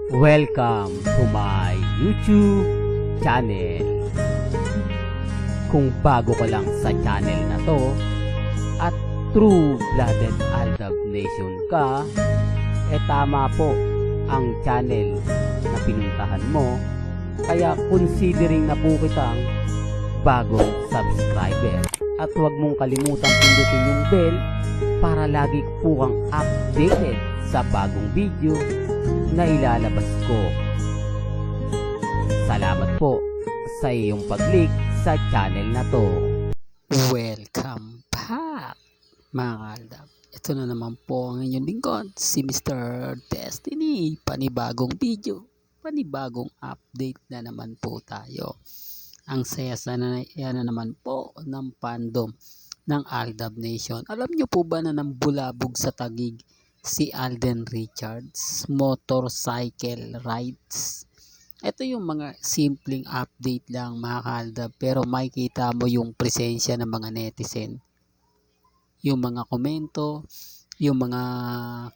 Welcome to my YouTube channel. Kung bago ka lang sa channel na to at true-blooded Aldab Nation ka, tama po ang channel na pinuntahan mo. Kaya considering na po kitang bagong subscriber. At huwag mong kalimutan pindutin yung bell para lagi po kang updated sa bagong video na ilalabas ko. Salamat po sa iyong pag-click sa channel na to. Welcome back mga Aldab. Ito na naman po ang inyong lingkod, si Mr. Destiny. Panibagong video, panibagong update na naman po tayo. Ang saya na naman po ng fandom ng Aldab Nation. Alam nyo po ba na nambulabog sa Taguig si Alden Richards motorcycle rides? Ito yung mga simpleng update lang mga Aldab, pero makikita mo yung presensya ng mga netizen, yung mga komento, yung mga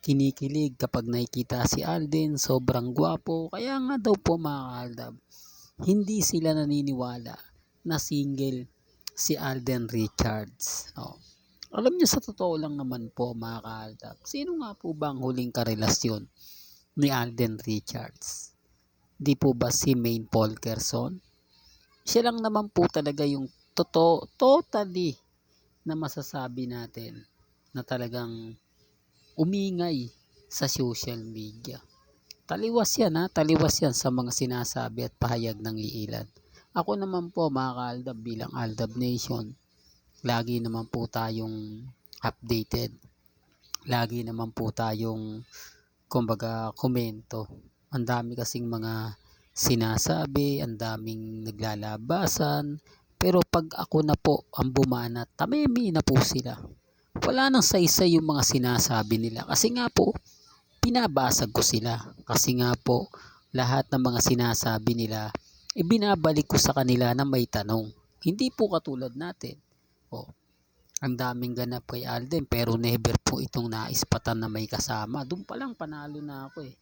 kinikilig kapag nakikita si Alden. Sobrang gwapo. Kaya nga daw po mga Aldab, hindi sila naniniwala na single si Alden Richards. Alam niyo, sa totoo lang naman po mga Aldab, sino nga po ba ang huling karelasyon ni Alden Richards? Di po ba si Maine Polkerson? Siya lang naman po talaga yung totally na masasabi natin na talagang umingay sa social media. Taliwas yan taliwas yan sa mga sinasabi at pahayag ng iilan. Ako naman po mga Aldab, bilang Aldab Nation, lagi naman po tayong updated. Lagi naman po tayong kumbaga komento. Ang dami kasing mga sinasabi, ang daming naglalabasan. Pero pag ako na po ang bumanat, tamimi na po sila. Wala nang saysay yung mga sinasabi nila. Kasi nga po, pinabasag ko sila. Kasi nga po, lahat ng mga sinasabi nila, ibinabalik ko sa kanila na may tanong. Hindi po katulad natin. Ang daming ganap kay Alden, pero never po itong naispatan na may kasama. Doon pa lang panalo na ako eh.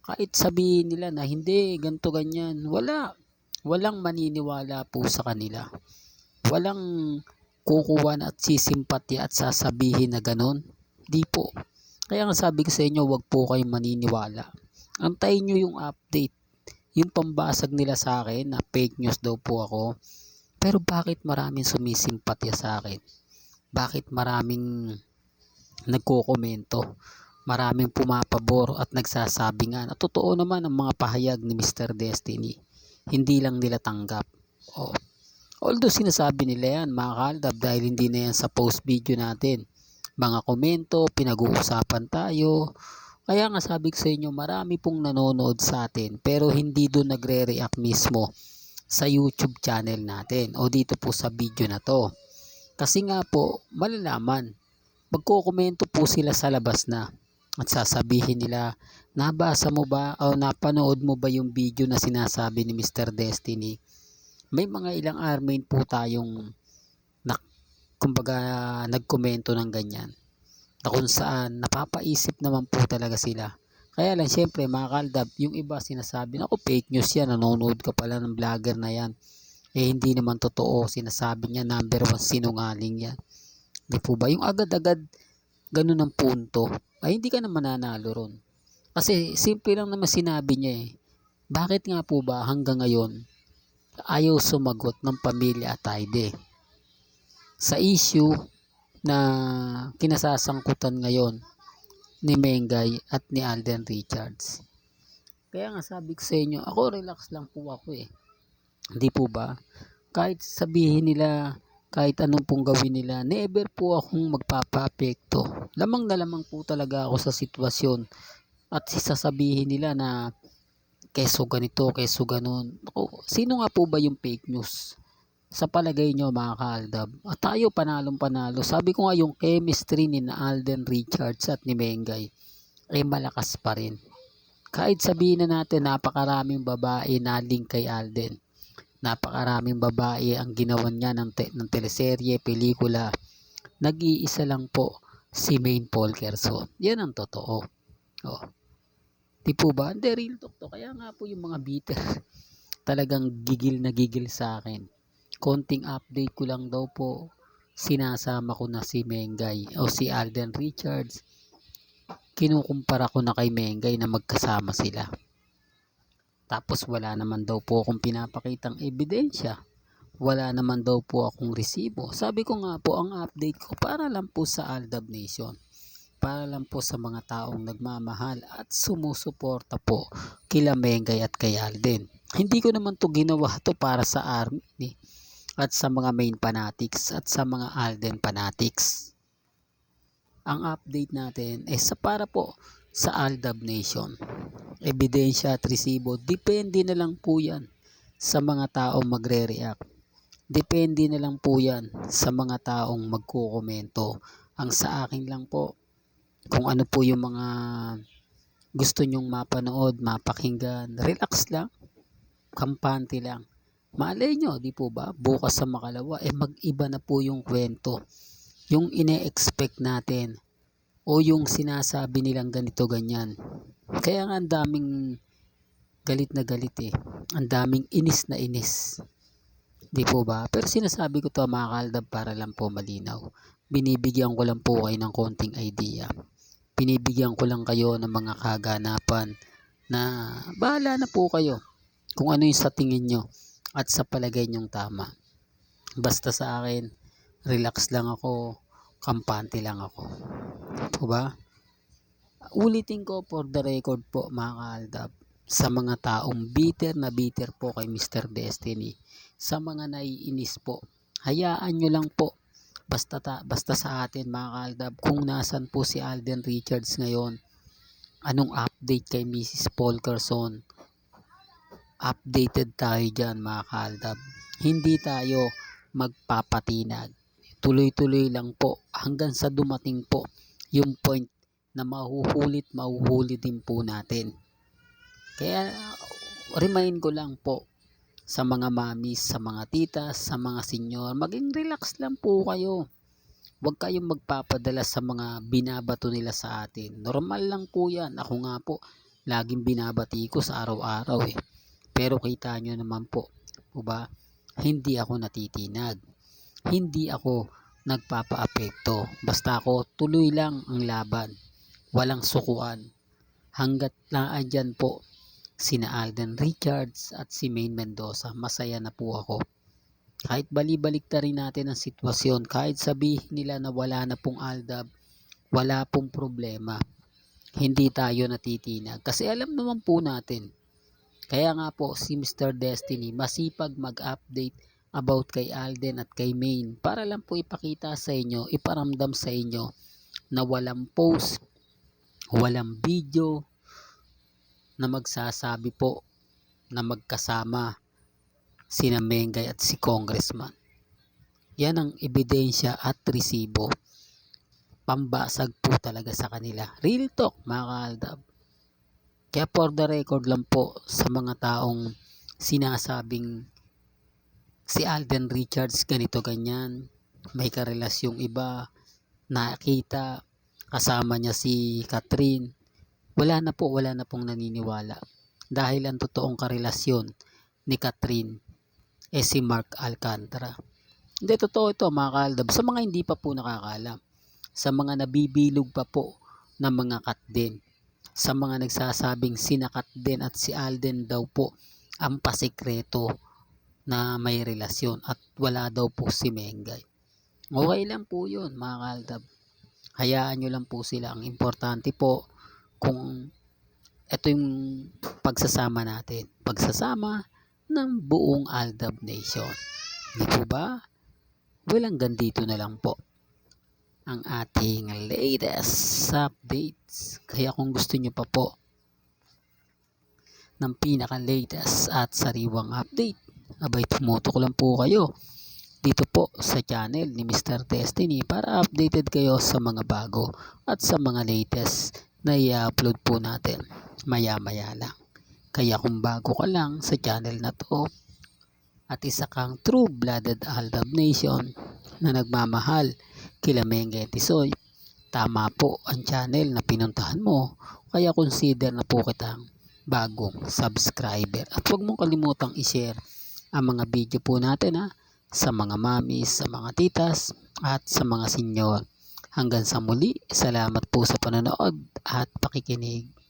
Kahit sabihin nila na hindi, ganto ganyan, walang maniniwala po sa kanila. Walang kukuha at sisimpatya at sasabihin na ganon. Di po. Kaya nga sabi ko sa inyo, wag po kayong maniniwala. Antayin nyo yung update. Yung pambasag nila sa akin na fake news daw po ako. Pero bakit maraming sumisimpatya sa akin? Bakit maraming nagkokomento? Maraming pumapabor at nagsasabi nga na totoo naman ang mga pahayag ni Mr. Destiny. Hindi lang nila tanggap. Although sinasabi nila yan mga Aldab, dahil hindi na yan sa post video natin. Mga komento, pinag-uusapan tayo. Kaya nga sabi ko sa inyo, marami pong nanonood sa atin pero hindi doon nagre-react mismo sa YouTube channel natin o dito po sa video na to. Kasi nga po, malalaman. Magkokomento po sila sa labas na at sasabihin nila, nabasa mo ba o napanood mo ba yung video na sinasabi ni Mr. Destiny? May mga ilang armin po tayong kumbaga nagkomento ng ganyan, na kung saan napapaisip naman po talaga sila. Kaya lang syempre mga Aldab, yung iba sinasabi na fake news yan, nanonood ka pala ng vlogger na yan, hindi naman totoo, sinasabi niya number 1 sinungaling yan. Di po ba? Yung agad-agad ganun ang punto, ay hindi ka na mananalo ron. Kasi simple lang naman sinabi niya bakit nga po ba hanggang ngayon ayaw sumagot ng pamilya Atayde sa issue na kinasasangkutan ngayon ni Mengay at ni Alden Richards? Kaya nga sabi ko sa inyo, ako relax lang po ako Hindi po ba? Kahit sabihin nila, kahit anong pong gawin nila, never po akong magpapa-apekto. Lamang na lamang po talaga ako sa sitwasyon. At sasabihin nila na keso ganito, keso ganon. Sino nga po ba yung fake news? Sa palagay nyo mga Aldab, at tayo panalong panalo. Sabi ko nga yung chemistry ni na Alden Richards at ni Mengay ay malakas pa rin. Kahit sabihin na natin napakaraming babae na link kay Alden, napakaraming babae ang ginawan niya ng teleserye, pelikula, nag-iisa lang po si Maine Polkerson. Yan ang totoo. Di po ba? Hindi, real talk to. Kaya nga po yung mga bitter talagang gigil na gigil sa akin. Konting update ko lang daw po, sinasama ko na si Mengay o si Alden Richards. Kinukumpara ko na kay Mengay na magkasama sila. Tapos wala naman daw po akong pinapakitang ebidensya. Wala naman daw po akong resibo. Sabi ko nga po, ang update ko para lang po sa Aldab Nation. Para lang po sa mga taong nagmamahal at sumusuporta po kila Mengay at kay Alden. Hindi ko naman to ginawa to para sa army at sa mga main fanatics at sa mga Alden fanatics. Ang update natin ay para po sa Aldab Nation. Ebidensya at resibo, depende na lang po yan sa mga taong magre-react. Depende na lang po yan sa mga taong magkukomento. Ang sa akin lang po, kung ano po yung mga gusto nyong mapanood, mapakinggan, relax lang, kampante lang. Malay nyo, di po ba? Bukas sa makalawa, mag-iba na po yung kwento. Yung ine-expect natin o yung sinasabi nilang ganito ganyan. Kaya nga ang daming galit na galit Ang daming inis na inis. Di po ba? Pero sinasabi ko to mga kaaldab para lang po malinaw. Binibigyan ko lang po kayo ng konting idea. Binibigyan ko lang kayo ng mga kaganapan na bahala na po kayo kung ano yung sa tingin nyo at sa palagay nyong tama. Basta sa akin, relax lang ako, kampante lang ako. Po ba? Ulitin ko for the record po mga kaaldab, sa mga taong bitter na bitter po kay Mr. Destiny, sa mga naiinis po, hayaan nyo lang po. Basta sa atin mga kaaldab, kung nasan po si Alden Richards ngayon, anong update kay Mrs. Polkerson, updated tayo dyan mga kaaldab. Hindi tayo magpapatinag. Tuloy-tuloy lang po hanggang sa dumating po yung point na mahuhuli din po natin. Kaya remind ko lang po sa mga mamis, sa mga titas, sa mga senyor, maging relax lang po kayo. Huwag kayong magpapadala sa mga binabato nila sa atin. Normal lang po yan. Ako nga po, laging binabati ko sa araw-araw Pero kita nyo naman po, ba? Hindi ako natitinag. Hindi ako nagpapaapekto. Basta ako tuloy lang ang laban. Walang sukuan. Hanggat naandyan po sina Alden Richards at si Maine Mendoza, masaya na po ako. Kahit balibalik na rin natin ang sitwasyon, kahit sabihin nila na wala na pong Aldab, wala pong problema. Hindi tayo natitinag. Kasi alam naman po natin. Kaya nga po si Mr. Destiny masipag mag-update about kay Alden at kay Maine para lang po ipakita sa inyo, iparamdam sa inyo na walang post, walang video na magsasabi po na magkasama sina Mengay at si Congressman. Yan ang ebidensya at resibo. Pambasag po talaga sa kanila. Real talk mga kaaldab. Kaya for the record lang po sa mga taong sinasabing si Alden Richards ganito ganyan, may karelasyong iba, nakita kasama niya si Catherine, wala na pong naniniwala. Dahil ang totoong karelasyon ni Catherine si Mark Alcantara. Hindi, totoo ito mga kaaldab. Sa mga hindi pa po nakakaalam, sa mga nabibilog pa po ng mga Katden, sa mga nagsasabing sina Katden at si Alden daw po ang pasikreto na may relasyon at wala daw po si Mengay. Okay lang po yun mga kaaldab. Hayaan nyo lang po sila. Ang importante po kung ito yung pagsasama natin. Pagsasama ng buong Aldab Nation. Di po ba? Well, hanggang dito na lang po ang ating latest updates. Kaya kung gusto nyo pa po ng pinaka-latest at sariwang update, abay tumutok lang po kayo dito po sa channel ni Mr. Destiny para updated kayo sa mga bago at sa mga latest na i-upload po natin maya-maya lang. Kaya kung bago ka lang sa channel na to at isa kang true-blooded Aldab Nation na nagmamahal kila Mengay at Tisoy, tama po ang channel na pinuntahan mo kaya consider na po kitang bagong subscriber. At huwag mong kalimutang i-share ang mga video po natin sa mga mamis, sa mga titas at sa mga senyor. Hanggang sa muli, salamat po sa panonood at pakikinig.